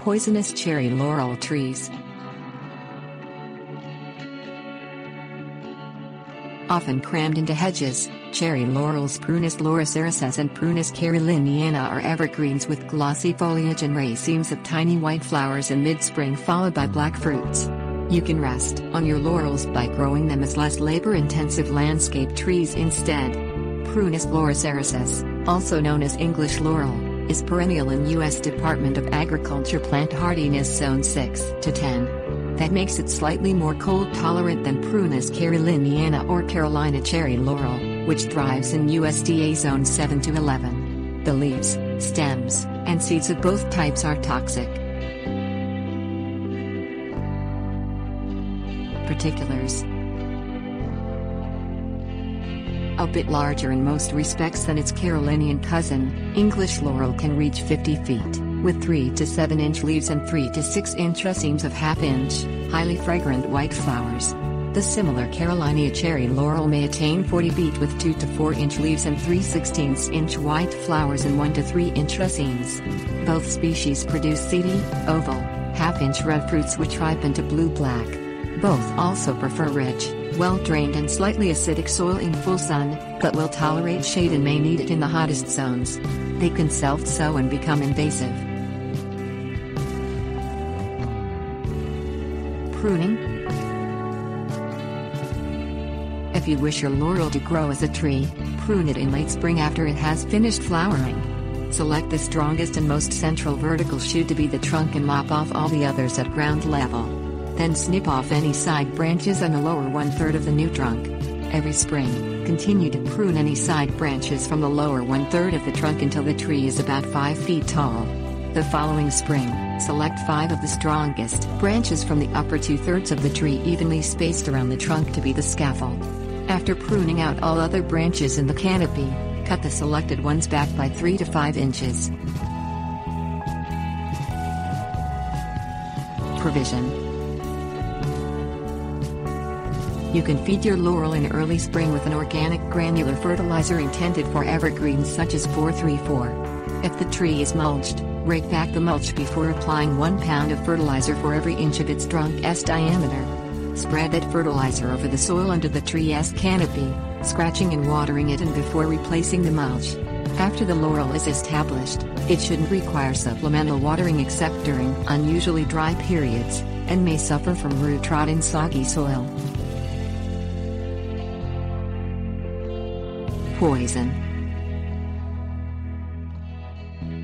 poisonous cherry laurel trees. Often crammed into hedges, cherry laurels Prunus laurocerasus and Prunus caroliniana are evergreens with glossy foliage and racemes of tiny white flowers in mid-spring followed by black fruits. You can rest on your laurels by growing them as less labor-intensive landscape trees instead. Prunus laurocerasus, also known as English laurel, is perennial in U.S. Department of Agriculture plant hardiness zone 6 to 10. That makes it slightly more cold-tolerant than Prunus caroliniana or Carolina cherry laurel, which thrives in USDA zone 7 to 11. The leaves, stems, and seeds of both types are toxic. Particulars: a bit larger in most respects than its Carolinian cousin, English laurel can reach 50 feet, with 3 to 7 inch leaves and 3 to 6 inch racemes of half-inch, highly fragrant white flowers. The similar Carolina cherry laurel may attain 40 feet with 2 to 4 inch leaves and 3/16 inch white flowers and 1 to 3 inch racemes. Both species produce seedy, oval, half-inch red fruits which ripen to blue-black. Both also prefer rich, well-drained and slightly acidic soil in full sun, but will tolerate shade and may need it in the hottest zones. They can self-sow and become invasive. Pruning. If you wish your laurel to grow as a tree, prune it in late spring after it has finished flowering. Select the strongest and most central vertical shoot to be the trunk and lop off all the others at ground level. Then snip off any side branches on the lower 1/3 of the new trunk. Every spring, continue to prune any side branches from the lower 1/3 of the trunk until the tree is about 5 feet tall. The following spring, select 5 of the strongest branches from the upper 2/3 of the tree evenly spaced around the trunk to be the scaffold. After pruning out all other branches in the canopy, cut the selected ones back by 3 to 5 inches. Provision. You can feed your laurel in early spring with an organic granular fertilizer intended for evergreens such as 434. If the tree is mulched, rake back the mulch before applying 1 pound of fertilizer for every inch of its trunk's diameter. Spread that fertilizer over the soil under the tree's canopy, scratching and watering it and before replacing the mulch. After the laurel is established, it shouldn't require supplemental watering except during unusually dry periods, and may suffer from root rot in soggy soil. Poison.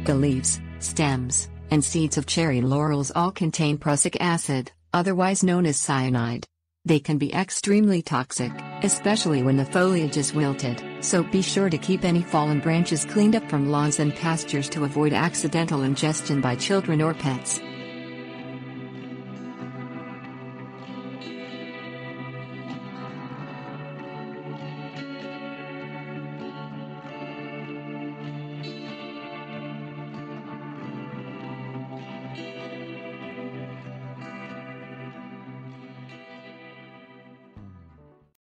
The leaves, stems, and seeds of cherry laurels all contain prussic acid, otherwise known as cyanide. They can be extremely toxic, especially when the foliage is wilted, so be sure to keep any fallen branches cleaned up from lawns and pastures to avoid accidental ingestion by children or pets.